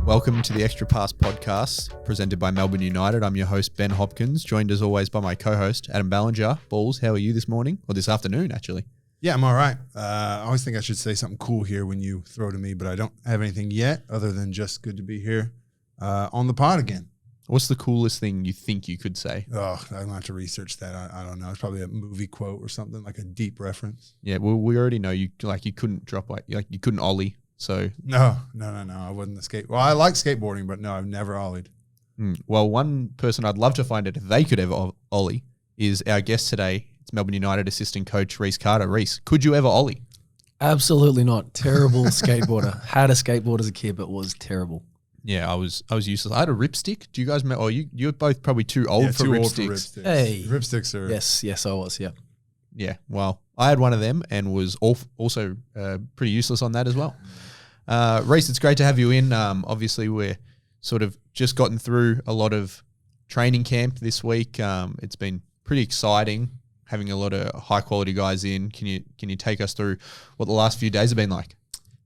Welcome to the Extra Pass podcast, presented by Melbourne United. I'm your host, Ben Hopkins, joined as always by my co-host, Adam Ballinger. Balls, how are you this morning? Or this afternoon, actually? Yeah, I'm all right. I always think I should say something cool here when you throw to me, but I don't have anything yet other than just good to be here on the pod again. What's the coolest thing you think you could say? Oh, I'm going to have to research that. I don't know. It's probably a movie quote or something, like a deep reference. Yeah, well, we already know you couldn't drop, you couldn't ollie. So No. I wasn't a skate. Well, I like skateboarding, but no, I've never ollied. Well, one person I'd love to find out if they could ever ollie is our guest today. It's Melbourne United assistant coach Rhys Carter. Rhys, could you ever ollie? Absolutely not. Terrible skateboarder. Had a skateboard as a kid, but was terrible. Yeah, I was useless. I had a ripstick. Do you guys? You're both probably too old for ripsticks. Hey, ripsticks are yes, I was. Yeah. Yeah. Well, I had one of them and was also pretty useless on that as well. Rhys, it's great to have you in. Obviously, we're sort of just gotten through a lot of training camp this week. It's been pretty exciting having a lot of high quality guys in. Can you take us through what the last few days have been like?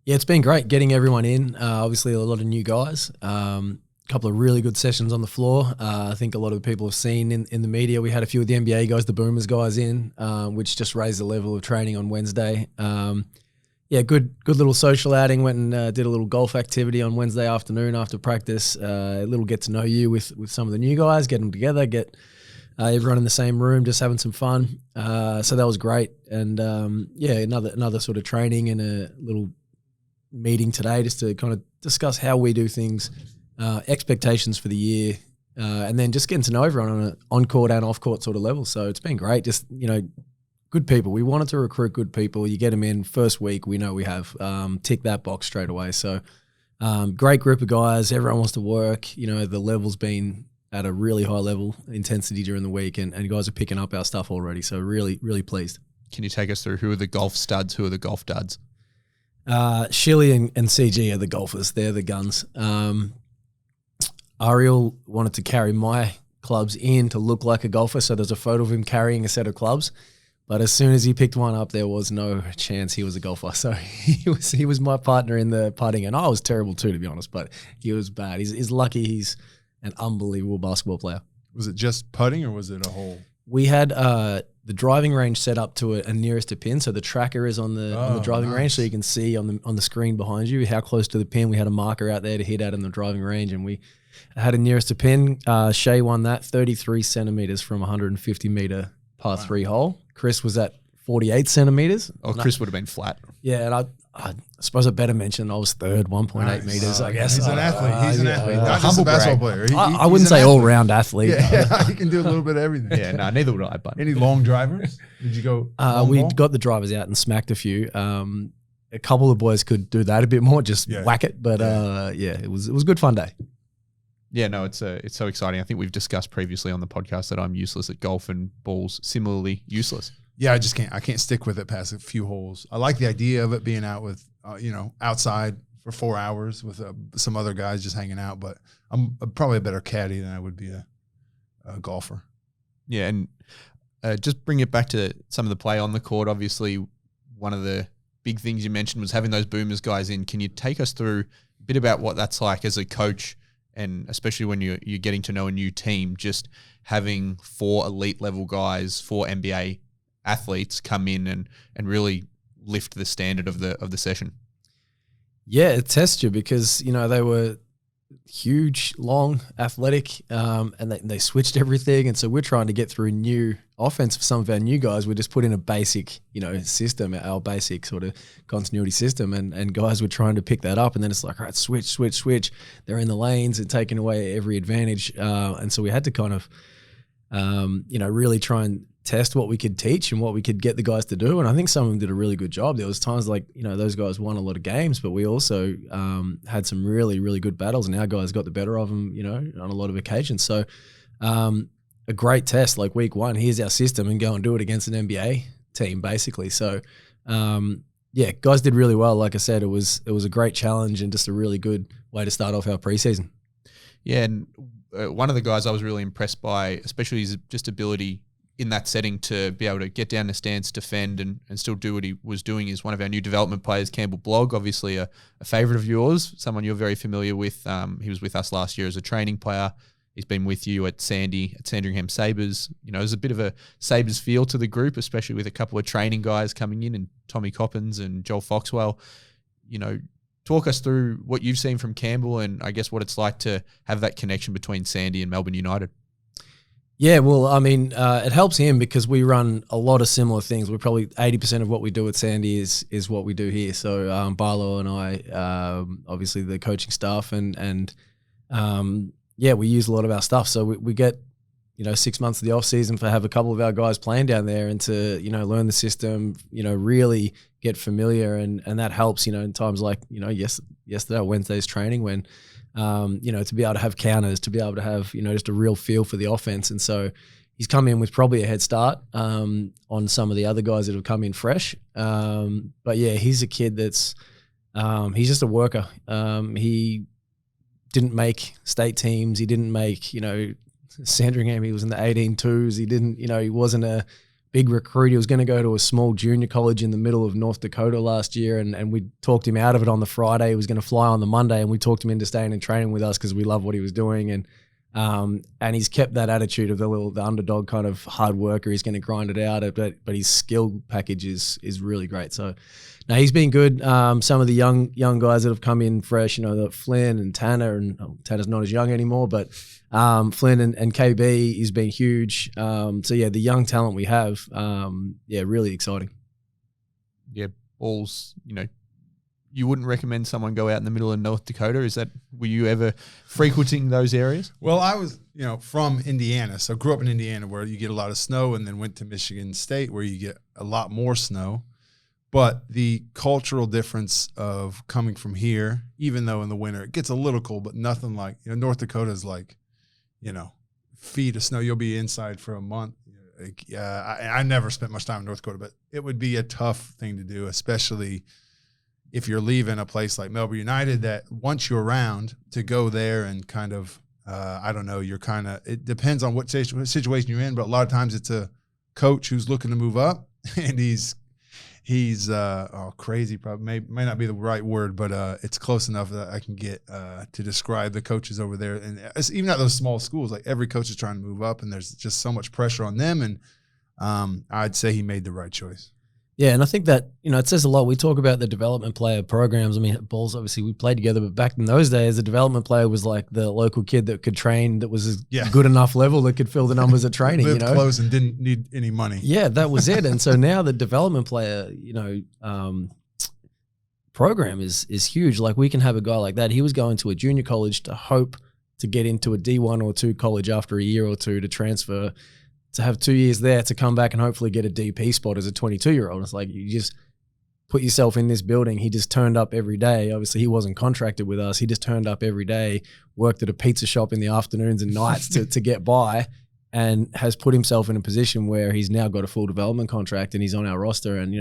Yeah, it's been great getting everyone in. Obviously, a lot of new guys. A couple of really good sessions on the floor. I think a lot of the people have seen in the media. We had a few of the NBA guys, the Boomers guys in, which just raised the level of training on Wednesday. Yeah, good little social outing. Went and did a little golf activity on Wednesday afternoon after practice. A little get to know you with some of the new guys, get them together, get everyone in the same room, just having some fun. So that was great. And yeah, another sort of training and a little meeting today just to kind of discuss how we do things, expectations for the year, and then just getting to know everyone on an on-court and off-court sort of level. So it's been great. Just, good people. We wanted to recruit good people. You get them in first week, we know we have. Tick that box straight away. So great group of guys. Everyone wants to work. The level's been at a really high level intensity during the week, and guys are picking up our stuff already. So really, really pleased. Can you take us through who are the golf studs, who are the golf duds? Shilly and CG are the golfers. They're the guns. Ariel wanted to carry my clubs in to look like a golfer, so there's a photo of him carrying a set of clubs. But as soon as he picked one up, there was no chance he was a golfer. So he was my partner in the putting, and I was terrible too, to be honest. But he was bad. He's lucky. He's an unbelievable basketball player. Was it just putting or was it a hole? We had the driving range set up to a nearest to pin, so the tracker is on the driving range, so you can see on the screen behind you how close to the pin. We had a marker out there to hit at in the driving range, and we had a nearest to pin. Shay won that 33 centimeters from 150 meter par 3 hole. Chris was at 48 centimeters. Oh, Chris would have been flat. Yeah, and I suppose I better mention I was third, 1.8 meters, I guess. He's an athlete. He's an athlete. Not just a basketball player. I wouldn't say all-round athlete. Yeah, he can do a little bit of everything. Yeah, no, neither would I. But any long drivers? Did you go? We got the drivers out and smacked a few. A couple of boys could do that a bit more, just whack it. But it was a good fun day. Yeah, no, it's so exciting. I think we've discussed previously on the podcast that I'm useless at golf, and Balls similarly useless. Yeah, I can't stick with it past a few holes. I like the idea of it being out with, outside for 4 hours with some other guys just hanging out. But I'm probably a better caddy than I would be a golfer. Yeah, and just bring it back to some of the play on the court. Obviously, one of the big things you mentioned was having those Boomers guys in. Can you take us through a bit about what that's like as a coach, and especially when you're getting to know a new team, just having 4 elite level guys, 4 NBA athletes come in and really lift the standard of the session? Yeah, it tests you because, they were huge, long, athletic, and they switched everything. And so we're trying to get through new offense for some of our new guys. We just put in a basic, system, our basic sort of continuity system, and guys were trying to pick that up. And then it's like, all right, switch. They're in the lanes and taking away every advantage. And so we had to kind of, really try and test what we could teach and what we could get the guys to do. And I think some of them did a really good job. There was times like, those guys won a lot of games, but we also had some really, really good battles, and our guys got the better of them, on a lot of occasions. So a great test, like week 1, here's our system, and go and do it against an NBA team, basically. So guys did really well. Like I said, it was a great challenge and just a really good way to start off our preseason. Yeah, and one of the guys I was really impressed by, especially his just ability in that setting to be able to get down the stance, defend, and still do what he was doing is one of our new development players, Campbell Blogg, obviously a favourite of yours, someone you're very familiar with. He was with us last year as a training player. He's been with you at Sandringham Sabres. You know, there's a bit of a Sabres feel to the group, especially with a couple of training guys coming in and Tommy Coppins and Joel Foxwell. You know, talk us through what you've seen from Campbell and I guess what it's like to have that connection between Sandy and Melbourne United. Yeah, well, I mean, it helps him because we run a lot of similar things. We're probably 80% of what we do at Sandy is what we do here. So Barlow and I, obviously the coaching staff, and we use a lot of our stuff. So we get 6 months of the off season to have a couple of our guys playing down there and to learn the system, really get familiar, and that helps. In times like yesterday or Wednesday's training when. To be able to have counters, to be able to have, just a real feel for the offense. And so he's come in with probably a head start on some of the other guys that have come in fresh. But yeah, he's a kid that's, he's just a worker. He didn't make state teams. He didn't make, Sandringham. He was in the 18-2s. He didn't, he wasn't a big recruit. He was going to go to a small junior college in the middle of North Dakota last year, and we talked him out of it on the Friday. He was going to fly on the Monday, and we talked him into staying and training with us because we love what he was doing. And he's kept that attitude of the underdog kind of hard worker. He's going to grind it out, but his skill package is really great. So, no, he's been good. Some of the young guys that have come in fresh, Flynn and Tanner, and Tanner's not as young anymore, but Flynn and KB has been huge. So yeah, the young talent we have, really exciting. Yeah, balls. You wouldn't recommend someone go out in the middle of North Dakota. Were you ever frequenting those areas? Well, I was, from Indiana. So grew up in Indiana where you get a lot of snow, and then went to Michigan State where you get a lot more snow. But the cultural difference of coming from here, even though in the winter it gets a little cold, but nothing like, North Dakota is like, feet of snow. You'll be inside for a month. I never spent much time in North Dakota, but it would be a tough thing to do, especially if you're leaving a place like Melbourne United that once you're around to go there and kind of, it depends on what situation you're in, but a lot of times it's a coach who's looking to move up and he's crazy, probably may not be the right word, but it's close enough that I can get to describe the coaches over there. And it's, even at those small schools, like every coach is trying to move up and there's just so much pressure on them. And I'd say he made the right choice. Yeah, and I think that, it says a lot. We talk about the development player programs. I mean, at Balls, obviously, we played together, but back in those days, the development player was like the local kid that could train, that was a good enough level that could fill the numbers at training. Lived close and didn't need any money. Yeah, that was it. And so now the development player, program is huge. Like, we can have a guy like that. He was going to a junior college to hope to get into a D1 or 2 college after a year or two to transfer, to have 2 years there, to come back and hopefully get a DP spot as a 22-year-old. It's like, you just put yourself in this building. He just turned up every day. Obviously, he wasn't contracted with us. He just turned up every day, worked at a pizza shop in the afternoons and nights to get by, and has put himself in a position where he's now got a full development contract and he's on our roster. And,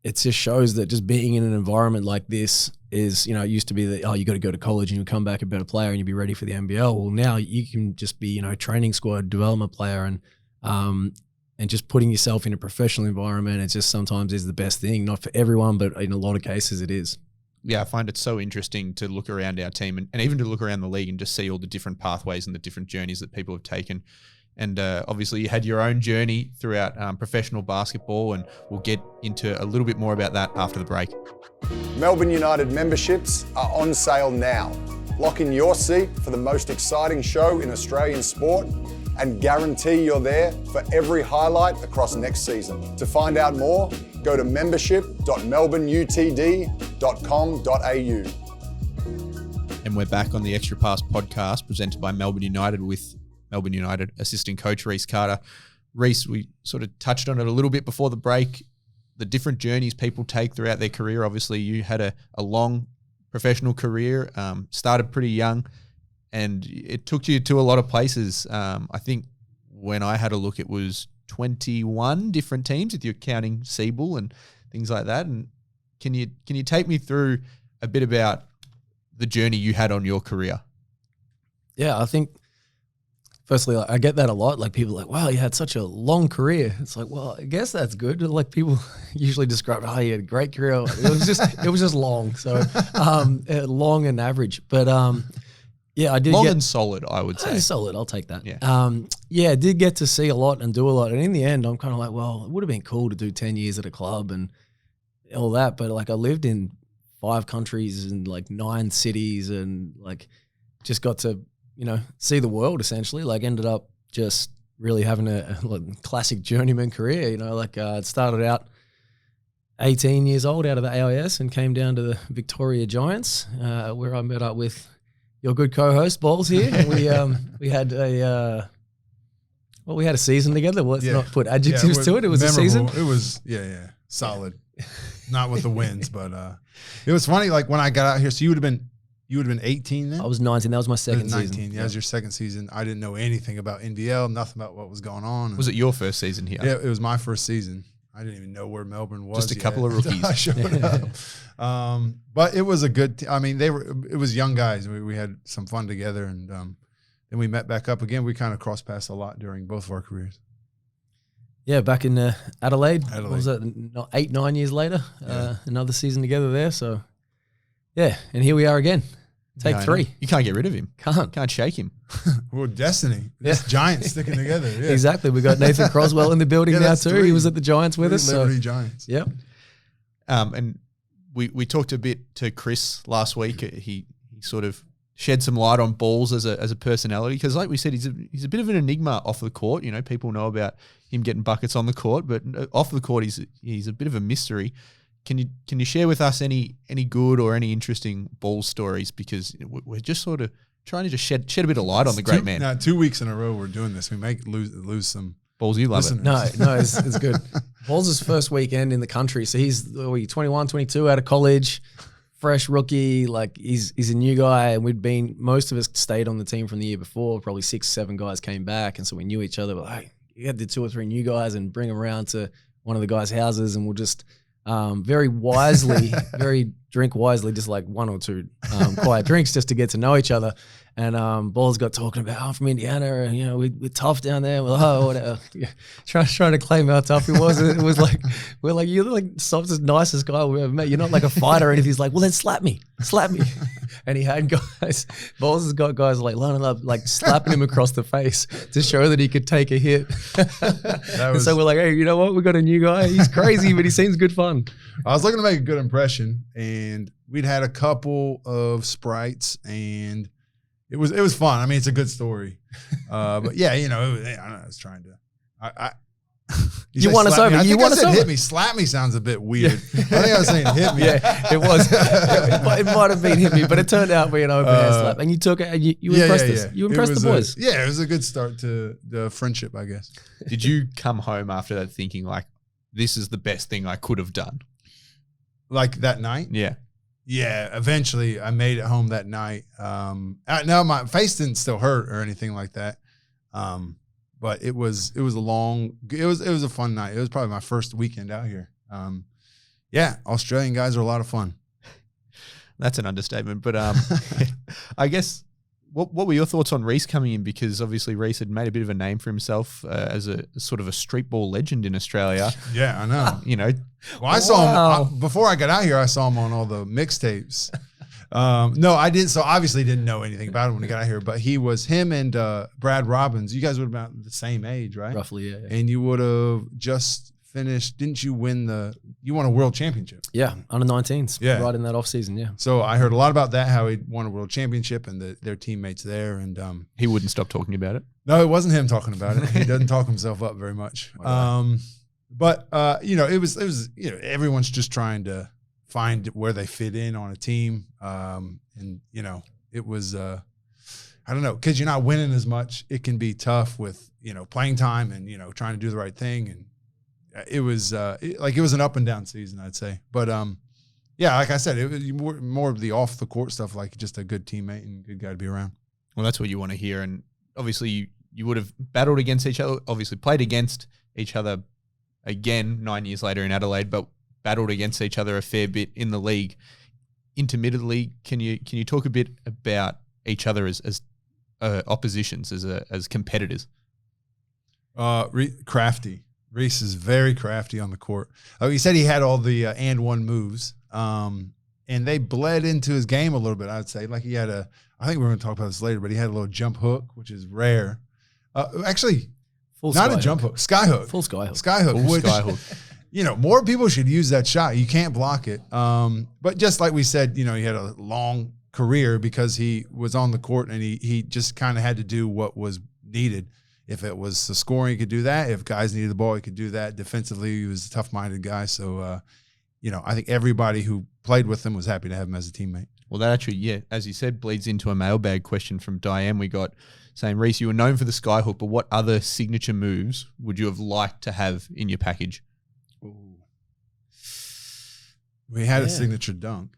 it just shows that just being in an environment like this is, it used to be that, you got to go to college and you'll come back a better player and you'll be ready for the NBL. Well, now you can just be, training squad development player, and just putting yourself in a professional environment. It just sometimes is the best thing, not for everyone, but in a lot of cases it is. Yeah, I find it so interesting to look around our team and even to look around the league and just see all the different pathways and the different journeys that people have taken. And obviously you had your own journey throughout professional basketball, and we'll get into a little bit more about that after the break. Melbourne United memberships are on sale now. Lock in your seat for the most exciting show in Australian sport and guarantee you're there for every highlight across next season. To find out more, go to membership.melbourneutd.com.au. And we're back on the Extra Pass podcast presented by Melbourne United with Melbourne United assistant coach Rhys Carter. Rhys, we sort of touched on it a little bit before the break, the different journeys people take throughout their career. Obviously, you had a long professional career, started pretty young, and it took you to a lot of places. I think when I had a look, it was 21 different teams, if you're counting Siebel and things like that. And can you take me through a bit about the journey you had on your career? Yeah, I think firstly, like, I get that a lot. Like people are like, wow, you had such a long career. It's like, well, I guess that's good. Like people usually describe, oh, you had a great career. It was just long. So long and average. But yeah, I did long and solid, I would say. Solid, I'll take that. Yeah. I did get to see a lot and do a lot. And in the end, I'm kind of like, well, it would have been cool to do 10 years at a club and all that. But like I lived in 5 countries and like 9 cities and like just got to, see the world essentially. Like ended up just really having a classic journeyman career, it started out 18 years old out of the AIS and came down to the Victoria Giants, where I met up with your good co-host Balls here. And we had a season together. Well, let's not put adjectives to it. It was memorable. A season. It was solid. Not with the wins, but it was funny. Like when I got out here, so you would have been 18 then. I was 19. That was my second 19. season. Yeah, it was your second season. I didn't know anything about NBL, nothing about what was going on. Was it your first season here? Yeah, it was my first season. I didn't even know where Melbourne was. Just a couple of rookies. I showed up. But it was a good. It was young guys. We had some fun together, and then we met back up again. We kind of crossed paths a lot during both of our careers. Yeah, back in Adelaide. What was that? 8-9 years later, another season together there. So, yeah, and here we are again. Take 3. You can't get rid of him. Can't shake him. We're destiny. This Giants sticking together. Yeah. Exactly. We got Nathan Croswell in the building now too. 3. He was at the Giants with us. Liberty Giants. Yep. And we talked a bit to Chris last week. He sort of shed some light on Balls as a personality because, like we said, he's a bit of an enigma off the court. People know about him getting buckets on the court, but off the court, he's a bit of a mystery. Can you share with us any good or any interesting Balls stories? Because we're just sort of trying to just shed a bit of light on the great man. Now, 2 weeks in a row we're doing this. We may lose some Balls. You love listeners. it. No, it's good. Balls' first weekend in the country, so he's 21, 22 out of college, fresh rookie. Like he's a new guy, and most of us stayed on the team from the year before. Probably 6, 7 guys came back, and so we knew each other. But hey, you had the 2 or 3 new guys and bring them around to one of the guys' houses, and we'll just. Very wisely, very drink wisely, just like 1 or 2 quiet drinks just to get to know each other. And Balls got talking about, I'm from Indiana, and we're tough down there. Well, whatever. Trying to claim how tough he was. It was like, we're like, you're like the softest, nicest guy we've ever met. You're not like a fighter or anything. He's like, well, then slap me. And he had guys, Balls has got guys like lining up, like slapping him across the face to show that he could take a hit. And so we're like, hey, you know what? We got a new guy. He's crazy, but he seems good fun. I was looking to make a good impression, and we'd had a couple of Sprites, and it was fun. It's a good story. But yeah, I was trying to. You want us over. You want us over. Hit me. Slap me sounds a bit weird. I think I was saying hit me. Yeah, it was. It might have been hit me, but it turned out being an open hand slap. And you took it. You impressed us. You impressed the boys. It was a good start to the friendship, I guess. Did you come home after that thinking like, this is the best thing I could have done? Like that night? Yeah. Yeah, eventually I made it home that night. No, my face didn't still hurt or anything like that. But it was a fun night. It was probably my first weekend out here. Australian guys are a lot of fun. That's an understatement. But I guess what were your thoughts on Rhys coming in? Because obviously Rhys had made a bit of a name for himself as a sort of a streetball legend in Australia. Yeah, I know. Well, I saw him before I got out here. I saw him on all the mixtapes. No, I didn't. So obviously didn't know anything about him when he got out here. But him and Brad Robbins. You guys would have been the same age, right? Roughly, yeah. And you would have just finished. Didn't you win you won a world championship? Yeah, under 19s. Yeah, right in that off season. Yeah. So I heard a lot about that. How he won a world championship and their teammates there, and he wouldn't stop talking about it. No, it wasn't him talking about it. He doesn't talk himself up very much. But it was everyone's just trying to find where they fit in on a team. It was I don't know, because you're not winning as much. It can be tough with playing time and trying to do the right thing. And it was it was an up and down season, I'd say. But like I said, it was more of the off the court stuff, like just a good teammate and good guy to be around. Well, that's what you want to hear. And obviously you would have battled against each other, obviously played against each other again 9 years later in Adelaide, but battled against each other a fair bit in the league. Intermittently, can you talk a bit about each other as oppositions as competitors? Crafty. Rhys is very crafty on the court. He said he had all the and one moves, and they bled into his game a little bit, I'd say. Like he had I think we're going to talk about this later, but he had a little jump hook, which is rare. Actually, Full not a sky jump hook, sky hook. Full sky hook. Sky hook, Full which, sky hook. More people should use that shot. You can't block it. But just like we said, he had a long career because he was on the court and he just kind of had to do what was needed. If it was the scoring, he could do that. If guys needed the ball, he could do that. Defensively, he was a tough-minded guy. So, I think everybody who played with him was happy to have him as a teammate. Well, that actually, as you said, bleeds into a mailbag question from Diane we got saying, Rhys, you were known for the skyhook, but what other signature moves would you have liked to have in your package? Ooh. We had a signature dunk.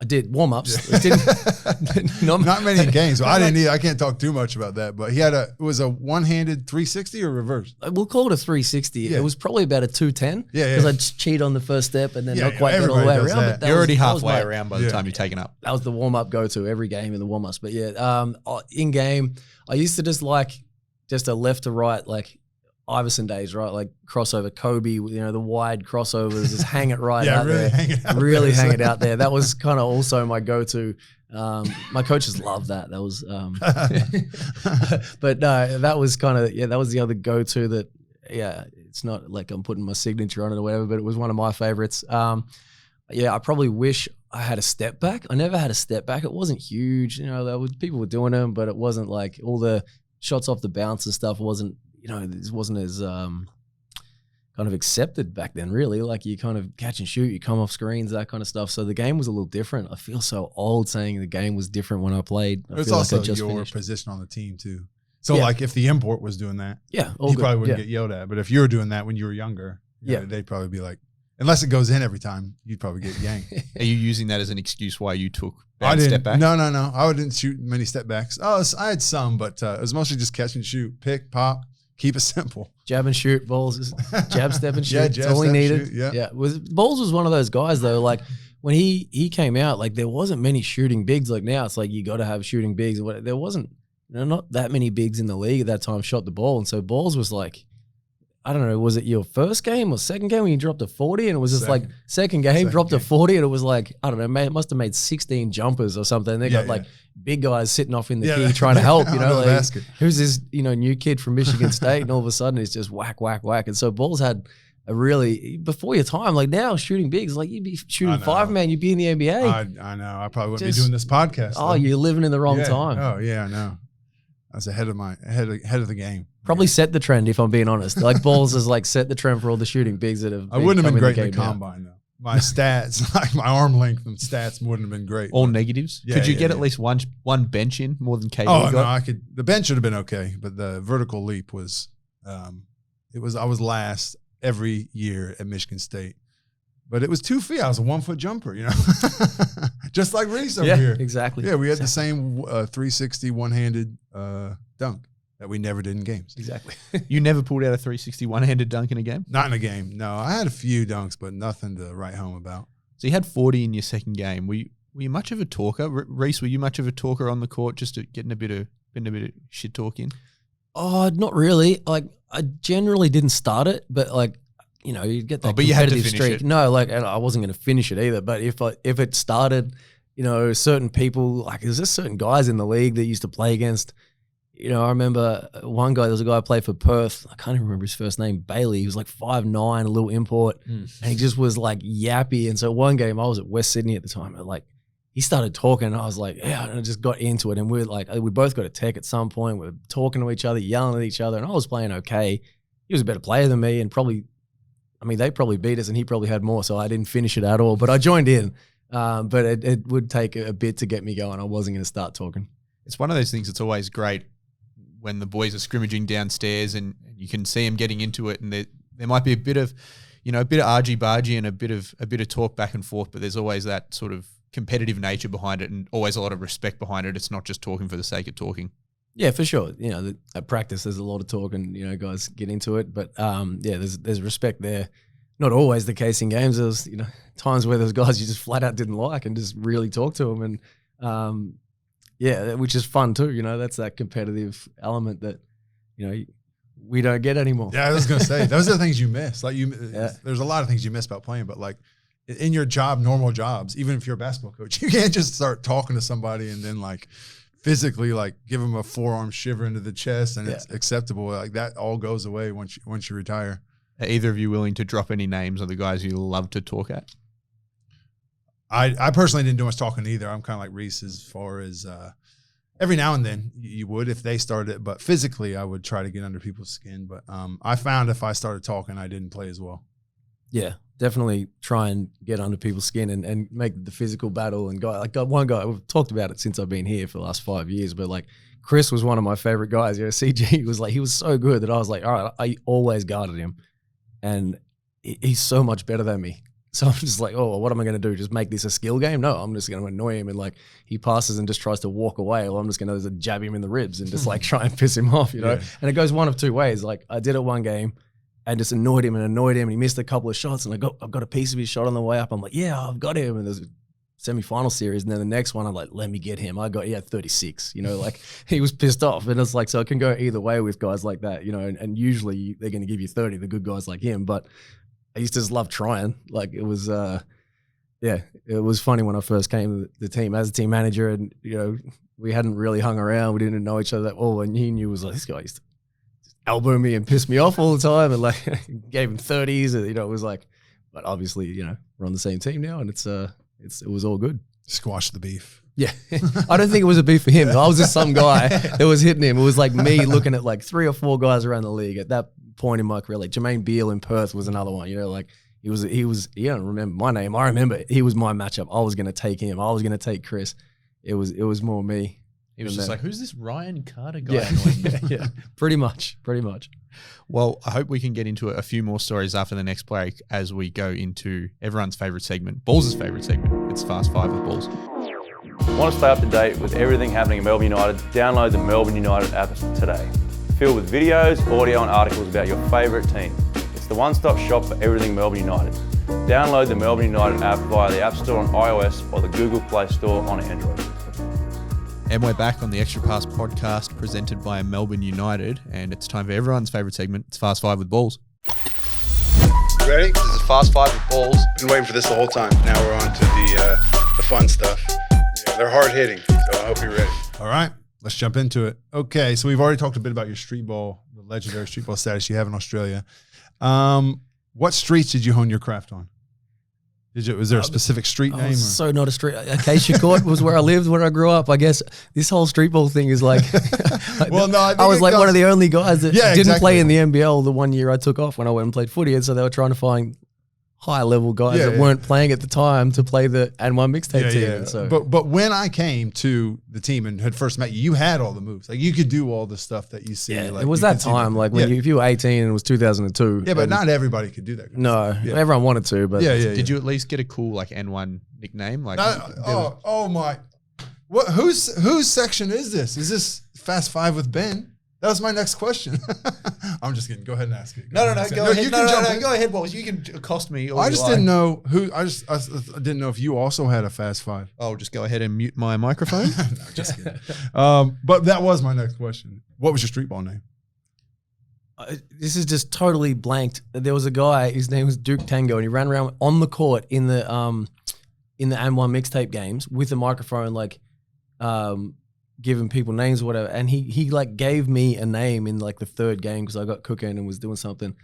I did warm-ups. It Not many games. So I can't talk too much about that, but it was a one-handed 360 or reverse? We'll call it a 360. Yeah. It was probably about a 210. Yeah. Because I'd cheat on the first step and then Yeah, not quite get all the everybody way does around. that. But You're already that was halfway my- around by the time you've taken up. That was the warm-up go-to every game in the warm-ups. But yeah, in game, I used to just a left to right, like Iverson days, right? Like crossover, Kobe, the wide crossovers, just hang it right out really there. hang it out Really there. hang it out there. That was kind of also my go-to. My coaches loved that. That was, but no, that was that was the other go-to that, it's not like I'm putting my signature on it or whatever, but it was one of my favorites. I probably wish I had a step back. I never had a step back. It wasn't huge. People were doing them, but it wasn't like all the shots off the bounce and stuff wasn't, this wasn't as kind of accepted back then, really. Like you kind of catch and shoot, you come off screens, that kind of stuff. So the game was a little different. I feel so old saying the game was different when I played. It's also your position on the team too. So Yeah. like if the import was doing that, all he good. probably wouldn't get yelled at. But if you were doing that when you were younger, they'd probably be like, unless it goes in every time, you'd probably get yanked. Are you using that as an excuse why you took I bad didn't. step back? No. I didn't shoot many step backs. I had some, but it was mostly just catch and shoot, pick, pop, keep it simple. Jab and shoot, balls, jab, step and shoot. Yeah, That's jab, all he step, needed. shoot, Balls was one of those guys though. Like when he came out, like there wasn't many shooting bigs. Like now, it's like you got to have shooting bigs. There wasn't, not that many bigs in the league at that time shot the ball, and so balls was like, I don't know, was it your first game or second game when you dropped to 40 and it was just like second game, dropped to 40 and it was like, I don't know, it must have made 16 jumpers or something. They got like big guys sitting off in the key trying to help, like, basket. Who's this, new kid from Michigan State and all of a sudden it's just whack, whack, whack. And so balls had a really, before your time, like now shooting bigs, like you'd be shooting 5-man, you'd be in the NBA. I know. I probably wouldn't be doing this podcast. Oh, you're living in the wrong time. Oh yeah, I know. I was ahead of the game. Probably set the trend, if I'm being honest. Like balls has like set the trend for all the shooting bigs that have. I wouldn't have been great in the game now. combine though. My stats, like my arm length and stats, wouldn't have been great. All negatives. Yeah, Could you yeah, get yeah. at least one bench in more than KD Oh got? no, I could. The bench should have been okay, but the vertical leap was. I was last every year at Michigan State, but it was 2 feet. I was a 1 foot jumper, just like Rhys over here. Exactly. Yeah, we had the same 360 one-handed dunk that we never did in games. Exactly. You never pulled out a 360 one-handed dunk in a game? Not in a game. No, I had a few dunks, but nothing to write home about. So you had 40 in your second game. Were you much of a talker? Rhys, were you much of a talker on the court, just getting a bit of shit talk in? Oh, not really. Like I generally didn't start it, but like, you get that but you had to competitive finish streak. it. No, like and I wasn't going to finish it either. But if it started, certain people, like there's just certain guys in the league that used to play against. I remember one guy. There was a guy who played for Perth. I can't even remember his first name. Bailey. He was like 5'9", a little import, and he just was like yappy. And so one game, I was at West Sydney at the time. And like he started talking, and I was like, and I just got into it. And we both got a tech at some point. We were talking to each other, yelling at each other, and I was playing okay. He was a better player than me, and they probably beat us, and he probably had more, so I didn't finish it at all. But I joined in. But it would take a bit to get me going. I wasn't going to start talking. It's one of those things that's always great when the boys are scrimmaging downstairs and you can see them getting into it, and there might be a bit of argy-bargy and a bit of talk back and forth, but there's always that sort of competitive nature behind it and always a lot of respect behind it. It's not just talking for the sake of talking. Yeah, for sure. At practice, there's a lot of talk and, guys get into it. But, there's respect there. Not always the case in games. There's, times where there's guys you just flat out didn't like and just really talk to them. And, Yeah, which is fun too. You know, that's that competitive element that, you know, we don't get anymore. Yeah, I was gonna say those are the things you miss. Like there's a lot of things you miss about playing, but like in your job, normal jobs, even if you're a basketball coach, you can't just start talking to somebody and then like physically like give them a forearm shiver into the chest and it's acceptable. Like that all goes away once you retire. Are either of you willing to drop any names of the guys you love to talk at? I personally didn't do much talking either. I'm kind of like Rhys as far as every now and then you would if they started, but physically I would try to get under people's skin. But I found if I started talking, I didn't play as well. Yeah, definitely try and get under people's skin and make the physical battle. And one guy, we've talked about it since I've been here for the last 5 years, but like Chris was one of my favorite guys. You know, CG was like, he was so good that I was like, all right, I always guarded him. And he's so much better than me. So I'm just like, oh, what am I going to do? Just make this a skill game? No, I'm just going to annoy him. And like he passes and just tries to walk away. Well, I'm just going to jab him in the ribs and just like try and piss him off, you know? Yeah. And it goes one of two ways. Like I did it one game and just annoyed him. And he missed a couple of shots. And I've got a piece of his shot on the way up. I'm like, yeah, I've got him. And there's a semi-final series. And then the next one, I'm like, let me get him. He had 36, you know, like he was pissed off. And it's like, so it can go either way with guys like that, you know, and usually they're going to give you 30, the good guys like him. But I used to just love trying. Like it was, it was funny when I first came to the team as a team manager, and you know we hadn't really hung around. We didn't know each other that well, and he knew was like this guy used to elbow me and piss me off all the time, and like gave him 30s, and you know it was like. But obviously, you know, we're on the same team now, and it was all good. Squash the beef. Yeah, I don't think it was a beef for him. I was just some guy that was hitting him. It was like me looking at like 3 or 4 guys around the league at that point in my career. Like Jermaine Beal in Perth was another one. You know, like. He was. You don't remember my name. I remember he was my matchup. I was going to take him. I was going to take Chris. It was more me. He was just like, who's this Ryan Carter guy? Yeah, yeah, pretty much. Well, I hope we can get into a few more stories after the next break as we go into everyone's favorite segment, Balls' favorite segment. It's Fast 5 with Balls. Want to stay up to date with everything happening in Melbourne United? Download the Melbourne United app today. Filled with videos, audio and articles about your favourite team. It's the one-stop shop for everything Melbourne United. Download the Melbourne United app via the App Store on iOS or the Google Play Store on Android. And we're back on the Extra Pass podcast presented by Melbourne United, and it's time for everyone's favourite segment. It's Fast 5 with Balls. Ready? This is Fast 5 with Balls. Been waiting for this the whole time. Now we're on to the fun stuff. Yeah, they're hard hitting, so I hope you're ready. All right, let's jump into it. Okay, so we've already talked a bit about your street ball, the legendary street ball status you have in Australia. What streets did you hone your craft on? Was there a specific street name? So not a street. Acacia Court was where I lived when I grew up. I guess this whole street ball thing is like, well, no, I was like one of the only guys that didn't play in the NBL the one year I took off when I went and played footy. And so they were trying to find high level guys that weren't playing at the time to play the N1 mixtape team. Yeah. So. But when I came to the team and had first met you, you had all the moves. Like you could do all the stuff that you see. Yeah, like, it was that time. Like when if you were 18 and it was 2002. Yeah, but not everybody could do that. No, everyone wanted to. But Did you at least get a cool like N1 nickname? Like oh my, what? Whose section is this? Is this Fast 5 with Ben? That was my next question. I'm just kidding. Go ahead and ask it. Go ahead. Go ahead, Balls. You can accost me. I just didn't know who. I didn't know if you also had a Fast 5. Oh, just go ahead and mute my microphone. No, just kidding. But that was my next question. What was your street ball name? This is just totally blanked. There was a guy. His name was Duke Tango, and he ran around on the court in the M1 mixtape games with a microphone, like. Giving people names or whatever, and he like gave me a name in like the 3rd game because I got cooking and was doing something.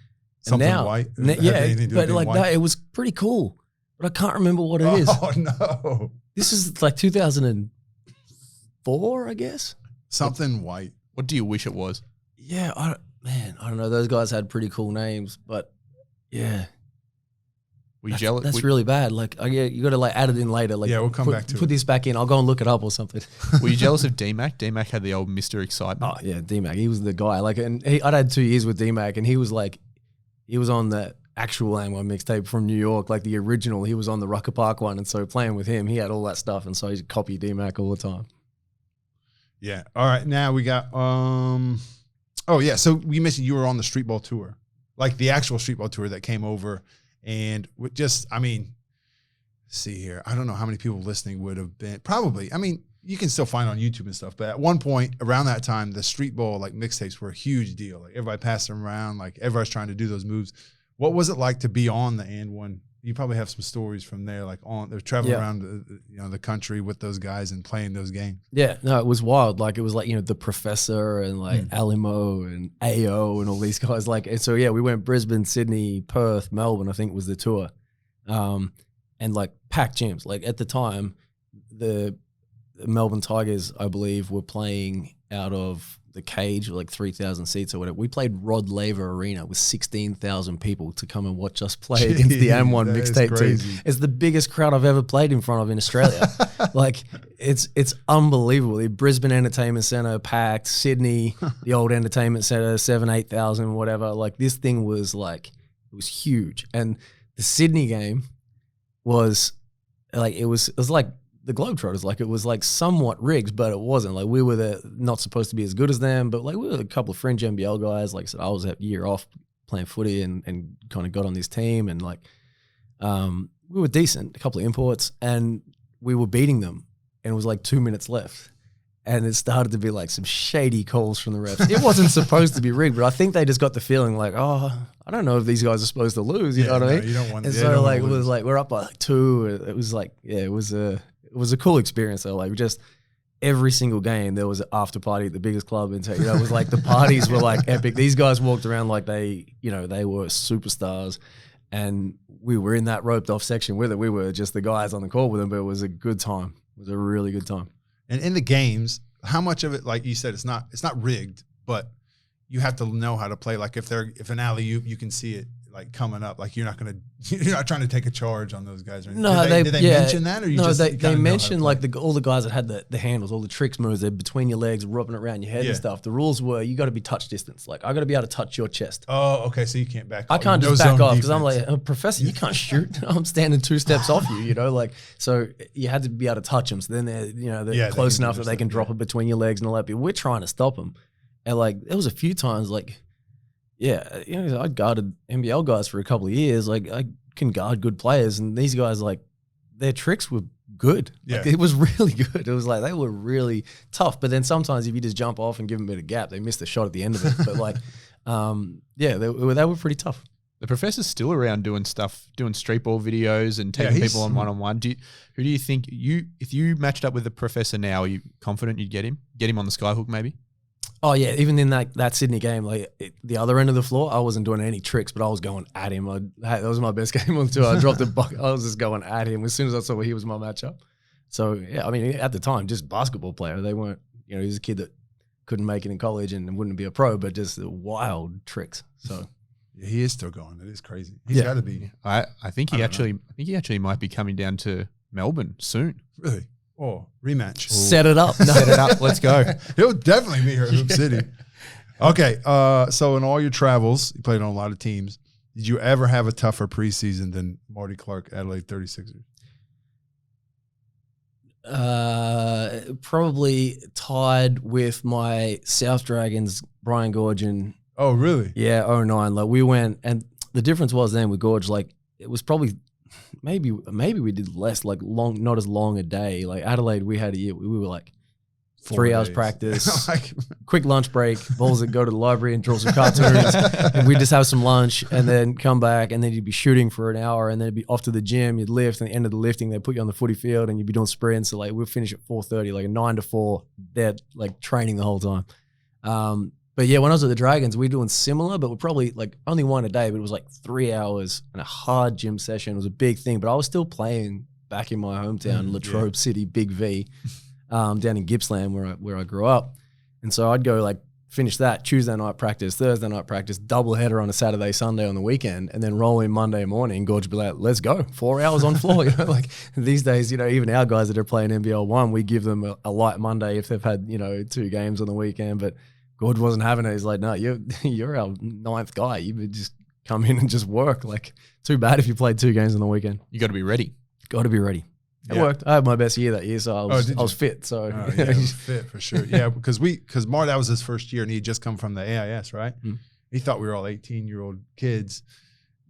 White? But like white? That, it was pretty cool, but I can't remember what it is. Oh no! This is like 2004, I guess. Something white. What do you wish it was? Yeah, I don't know. Those guys had pretty cool names, but yeah. Were you jealous? That's really bad. Like, you got to like add it in later. Like, we'll come back to put this back in. I'll go and look it up or something. Were you jealous of D-Mac? D-Mac had the old Mr. Excitement. Oh yeah, D-Mac. He was the guy. Like, and I'd had 2 years with D-Mac, and he was on the actual N1 mixtape from New York, like the original. He was on the Rucker Park one, and so playing with him, he had all that stuff, and so he copied D-Mac all the time. Yeah. All right. Now we got. Oh yeah. So we mentioned you were on the street ball tour, like the actual street ball tour that came over. And with see here, I don't know how many people listening would have been. Probably, I mean, you can still find on YouTube and stuff. But at one point around that time, the streetball like mixtapes were a huge deal. Like everybody passed them around. Like everybody's trying to do those moves. What was it like to be on the And One? You probably have some stories from there, like they're traveling around, the country with those guys and playing those games. Yeah, no, it was wild. Like it was like the Professor and like Alimo and AO and all these guys. Like, and so we went Brisbane, Sydney, Perth, Melbourne. I think was the tour, and like packed gyms. Like at the time, the Melbourne Tigers, I believe, were playing out of the cage, like 3,000 seats or whatever. We played Rod Laver Arena with 16,000 people to come and watch us play against the M1 mixtape team. It's the biggest crowd I've ever played in front of in Australia. Like it's unbelievable. The Brisbane Entertainment Centre packed, Sydney, the old Entertainment Centre, 8,000, whatever. Like this thing was like, it was huge. And the Sydney game was like, it was like the Globetrotters. Like it was like somewhat rigged, but it wasn't. Like we were not supposed to be as good as them, but like we were a couple of fringe NBL guys. Like I said, I was a year off playing footy and kind of got on this team, and like we were decent, a couple of imports, and we were beating them, and it was like 2 minutes left. And it started to be like some shady calls from the refs. It wasn't supposed to be rigged, but I think they just got the feeling like, oh, I don't know if these guys are supposed to lose. You know what I mean? You don't want. And so like it was like we're up by like 2. It was like it was a cool experience though. Like just every single game there was an after party at the biggest club in town. It was like the parties were like epic. These guys walked around like they were superstars, and we were in that roped off section with it. We were just the guys on the court with them, but it was a good time. It was a really good time. And in the games, how much of it, like you said, it's not rigged, but you have to know how to play. Like if an alley-oop, you can see it like coming up. Like you're not trying to take a charge on those guys. No, did they mention that, or you just they mentioned like all the guys that had the handles, all the tricks moves, they're between your legs, rubbing it around your head and stuff. The rules were you got to be touch distance. Like I got to be able to touch your chest. Oh, okay. So you can't back off. I can't just back off because I'm like, oh, Professor, you can't shoot. I'm standing 2 steps off you. Like so you had to be able to touch them. So then they're close enough that they can drop it between your legs and all that. But we're trying to stop them, and like there was a few times like. Yeah, I guarded NBL guys for a couple of years. Like I can guard good players, and these guys like their tricks were good. Yeah, like, it was really good. It was like they were really tough. But then sometimes if you just jump off and give them a bit of gap, they missed the shot at the end of it. But like, they were pretty tough. The Professor's still around doing streetball videos and taking people on one-on-one. Who do you think if you matched up with the Professor now, are you confident you'd get him on the skyhook maybe? Oh yeah, even in that Sydney game, like the other end of the floor, I wasn't doing any tricks, but I was going at him. That was my best game on the tour. I dropped a bucket. I was just going at him as soon as I saw he was my matchup. So yeah, I mean, at the time, just basketball player. They weren't, he was a kid that couldn't make it in college and wouldn't be a pro, but just the wild tricks. So yeah, he is still going. It is crazy. He's got to be. I think he actually might be coming down to Melbourne soon. Really? Oh, rematch. Set it up. Set it up. Let's go. He'll definitely be here at Hoop City. Okay. So in all your travels, you played on a lot of teams. Did you ever have a tougher preseason than Marty Clark, Adelaide 36ers? Probably tied with my South Dragons, Brian Gorge, and oh, really? Yeah, 09. Like we went, and the difference was then with Gorge, like it was probably maybe we did less, like not as long a day. Like Adelaide, we had a year. We were like 3 hours practice, like, quick lunch break, balls that go to the library and draw some cartoons, and we'd just have some lunch and then come back, and then you'd be shooting for an hour, and then it'd be off to the gym, you'd lift, and at the end of the lifting, they'd put you on the footy field, and you'd be doing sprints. So like we'll finish at 4:30, like a 9 to 4, they're like training the whole time. But yeah, when I was at the Dragons, we were doing similar, but we're probably like only one a day, but it was like 3 hours and a hard gym session. It was a big thing, but I was still playing back in my hometown, Latrobe City, Big V, down in Gippsland where I grew up. And so I'd go like finish that Tuesday night practice, Thursday night practice, double header on a Saturday, Sunday on the weekend, and then roll in Monday morning. Gorge would be like, let's go, 4 hours on floor. Like these days, even our guys that are playing NBL 1, we give them a light Monday if they've had, 2 games on the weekend, but Gorge wasn't having it. He's like, no, you're our 9th guy. You would just come in and just work. Like, too bad if you played 2 games on the weekend. You got to be ready. Got to be ready. It worked. I had my best year that year, so I was fit. So he was fit for sure. Yeah, because Mar, that was his first year, and he had just come from the AIS, right? Mm. He thought we were all 18-year-old kids,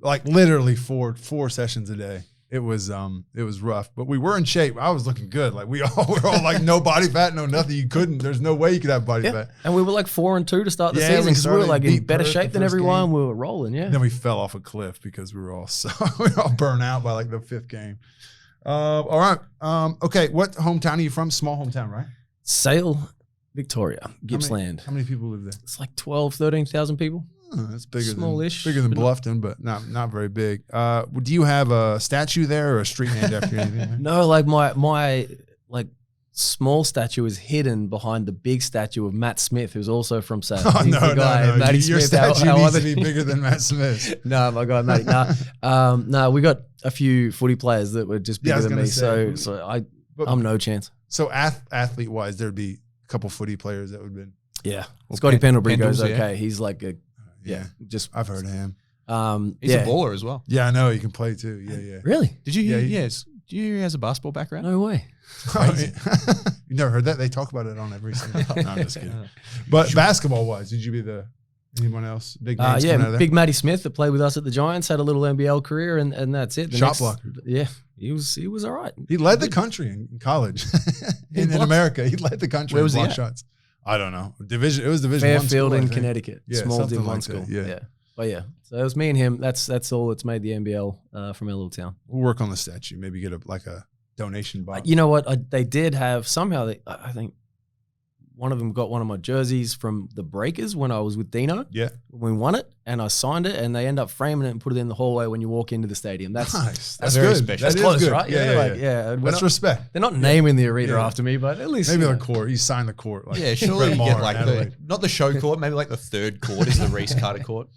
like literally four sessions a day. it was rough, but we were in shape. I was looking good. Like we're all like no body fat, no nothing. You couldn't. There's no way you could have body fat. And we were like 4-2 to start the Yeah, season we because we were started like in beat better Perth shape the than first everyone. game. We were rolling. Yeah. Then we fell off a cliff because we were all burnt out by like the 5th game. All right. Okay. What hometown are you from? Small hometown, right? Sale, Victoria, Gippsland. How many people live there? It's like 13,000 people. Oh, that's bigger Smallish, bigger than but Bluffton, but not very big. Do you have a statue there or a street named after you? Anything? No, like my like small statue is hidden behind the big statue of Matt Smith, who's also from Sale. Oh, He's the guy, Matty Your Smith, statue our needs other- to be bigger than Matt Smith. No, my guy, Matty. No, we got a few footy players that were just Yeah, I bigger was than me. gonna say. So But- I'm no chance. So athlete wise, there'd be a couple footy players that would have been. Yeah. Well, Scotty Pendlebury goes Pendles, yeah. okay. He's like a just I've heard of him. He's a baller as well. Yeah, I know he can play too. Yeah. Really? Did you hear? Yeah, Yes. Do you hear he has a basketball background? No way. You never heard that? They talk about it on every single. No, I'm just kidding. But basketball wise, did you be anyone else? Big names coming out of there? Big Matty Smith that played with us at the Giants had a little NBL career, and that's it. Shot blocker. Yeah, he was all right. He led the country in college. in America, he led the country. Where was in he block at? shots. I don't know. It was Division I Fairfield school, I in think. Connecticut, Yeah, small something Div 1 like school. that, yeah. But yeah, so it was me and him. That's all that's made the NBL from our little town. We'll work on the statue. Maybe get a donation box. You know what? They did have somehow. I think one of them got one of my jerseys from the Breakers when I was with Dino. Yeah. We won it, and I signed it, and they end up framing it and put it in the hallway when you walk into the stadium. That's Nice. that's very good. special. That that's is close, good. right? Yeah. We're That's not- respect. They're not naming the arena Yeah. after me, but at least Maybe you the know. court. He signed the court. Like Yeah, surely Brett you Maher get like in Adelaide. not the show court, maybe like the 3rd court is the Rhys Carter court.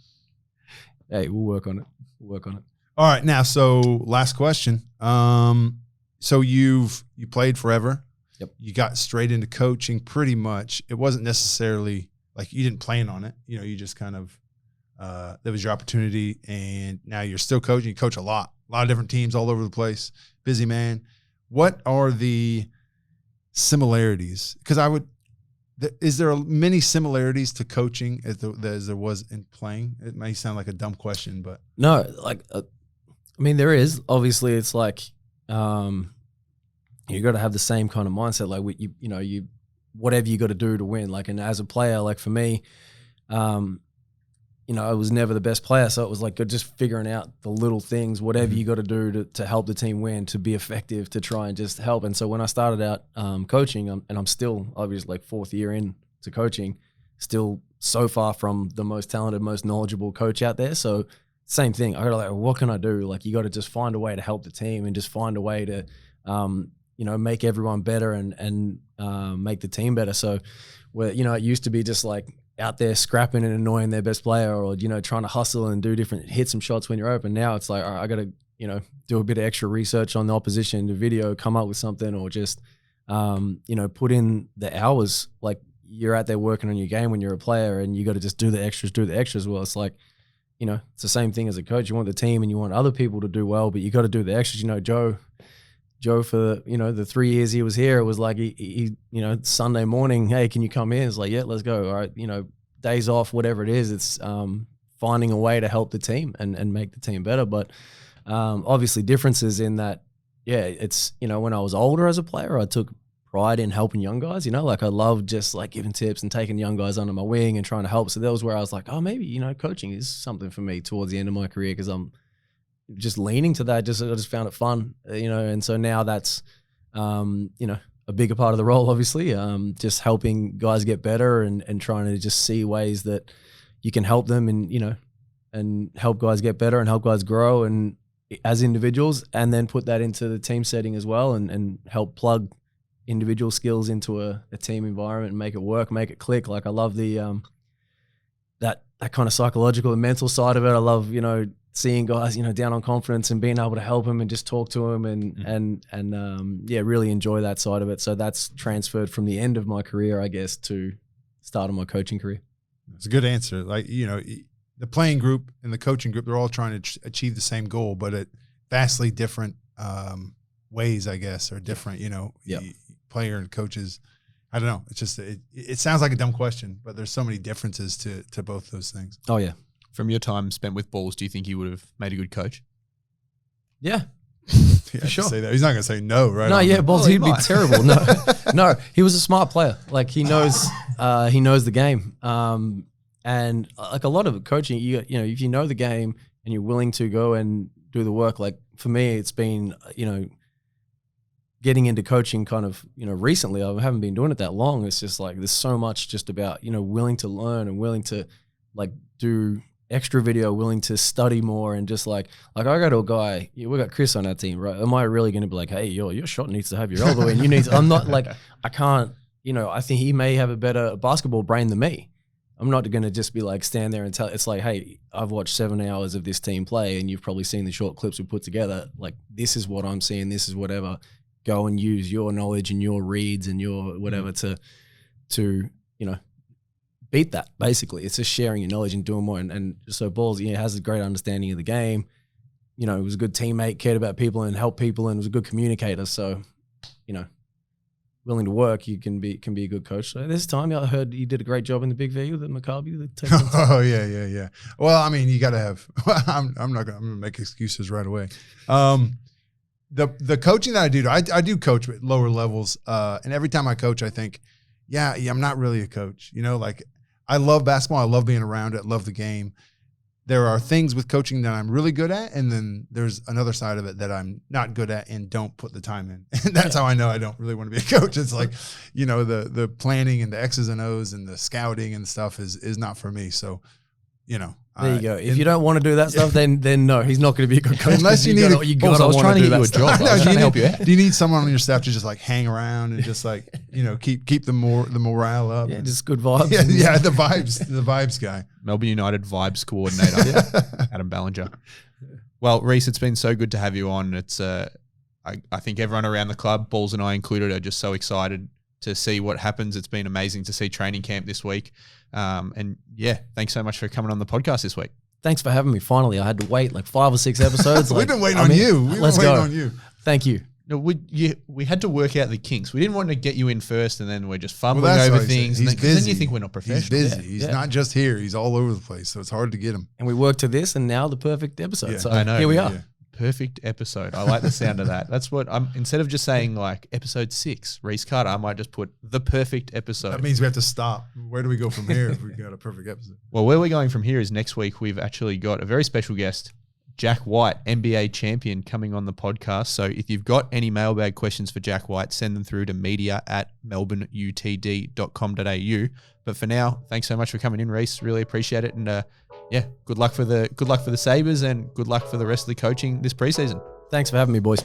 Hey, we'll work on it. All right, now so last question. So you played forever. Yep. You got straight into coaching pretty much. It wasn't necessarily like you didn't plan on it. You know, you just kind of that was your opportunity, and now you're still coaching. You coach a lot of different teams all over the place. Busy man. What are the similarities? Because is there many similarities to coaching as there was in playing? It may sound like a dumb question, but No, like I mean, there is obviously. It's like you got to have the same kind of mindset. Like you whatever you got to do to win. Like, and as a player, like for me, I was never the best player, so it was like just figuring out the little things, whatever you got to do to help the team win, to be effective, to try and just help. And so when I started out coaching, and I'm still obviously like 4th year in to coaching, still so far from the most talented, most knowledgeable coach out there. So same thing. I got to like, what can I do? Like, you got to just find a way to help the team and just find a way to, make everyone better and make the team better. So where, it used to be just like out there scrapping and annoying their best player, or, trying to hustle and hit some shots when you're open. Now it's like, all right, I got to, do a bit of extra research on the opposition, the video, come up with something, or just, put in the hours. Like, you're out there working on your game when you're a player, and you got to just do the extras. Well, it's like, it's the same thing as a coach. You want the team and you want other people to do well, but you got to do the extras. Joe for the 3 years he was here, it was like he Sunday morning, hey, can you come in? It's like, yeah, let's go. All right, days off, whatever it is, it's finding a way to help the team and make the team better. But obviously differences in that, it's when I was older as a player, I took pride in helping young guys. Like I loved just like giving tips and taking young guys under my wing and trying to help. So that was where I was like, oh, maybe coaching is something for me towards the end of my career, because I'm just leaning to that. I just found it fun, and so now that's, a bigger part of the role, obviously, just helping guys get better and trying to just see ways that you can help them and help guys get better and help guys grow and as individuals, and then put that into the team setting as well and help plug individual skills into a team environment and make it work, make it click. Like I love the, that kind of psychological and mental side of it. I love, seeing guys, down on confidence and being able to help them and just talk to them and really enjoy that side of it. So that's transferred from the end of my career, I guess, to start of my coaching career. it's a good answer. Like, the playing group and the coaching group, they're all trying to achieve the same goal, but at vastly different ways, I guess, or different, player and coaches. I don't know. It's just, it sounds like a dumb question, but there's so many differences to both those things. Oh yeah. From your time spent with balls, do you think you would have made a good coach? Yeah. Yeah, sure. say that. He's not going to say no, right? No, yeah, Balls, Well, he he'd be might. terrible. No, he was a smart player. Like he knows the game. And like a lot of coaching, you know, if you know the game and you're willing to go and do the work, like for me, it's been, you know, getting into coaching kind of, you know, recently. I haven't been doing it that long. It's just like there's so much just about, you know, willing to learn and willing to like do extra video, willing to study more, and just like I go to a guy, we got Chris on our team, right? Am I really going to be like, hey, your shot needs to have your elbow in? You need to, I'm not like, I can't, you know, I think he may have a better basketball brain than me. I'm not going to just be like stand there and tell, it's like, hey, I've watched 7 hours of this team play and you've probably seen the short clips we put together. Like, this is what I'm seeing. This is whatever. Go and use your knowledge and your reads and your whatever to, you know, beat that. Basically, it's just sharing your knowledge and doing more. And so Balls, you know, has a great understanding of the game. You know, he was a good teammate, cared about people and helped people, and was a good communicator. So, you know, willing to work, you can be a good coach. So this time, I heard you did a great job in the Big V with the Maccabi. Oh yeah. Well, I mean, you got to have. I'm gonna make excuses right away. The coaching that I do, I do coach at lower levels, and every time I coach, I think, yeah, I'm not really a coach. You know, like I love basketball, I love being around it, love the game. There are things with coaching that I'm really good at, and then there's another side of it that I'm not good at and don't put the time in. And that's how I know I don't really want to be a coach. It's like, you know, the planning and the X's and O's and the scouting and stuff is not for me. So, you know. There you go. If you don't want to do that stuff, then no, he's not going to be a good coach. Unless you need I was trying to get you a job. I was trying to help you out. Do you need someone on your staff to just like hang around and just like, you know, keep the morale up? Yeah, just good vibes. Yeah, the vibes guy. Melbourne United vibes coordinator, Adam Ballinger. Well, Rhys, it's been so good to have you on. It's I think everyone around the club, Balls and I included, are just so excited to see what happens. It's been amazing to see training camp this week. And yeah, thanks so much for coming on the podcast this week. Thanks for having me. Finally, I had to wait like 5 or 6 episodes. We've been waiting on you. Let's go. On you. Thank you. No, we had to work out the kinks. We didn't want to get you in first, and then we're just fumbling over things. He's busy. Then you think we're not professional. He's busy. He's not just here. He's all over the place, so it's hard to get him. And we worked to this, and now the perfect episode. Yeah. So I know. here we are. Yeah. Perfect episode. I like the sound of that. That's what I'm. Instead of just saying like episode 6, Rhys Carter, I might just put the perfect episode. That means we have to stop. Where do we go from here if we got a perfect episode? Well, where we're going from here is next week. We've actually got a very special guest, Jack White, NBA champion, coming on the podcast. So if you've got any mailbag questions for Jack White, send them through to media@melbourneutd.com.au. But for now, thanks so much for coming in, Rhys. Really appreciate it. And yeah, good luck for the Sabres, and good luck for the rest of the coaching this preseason. Thanks for having me, boys.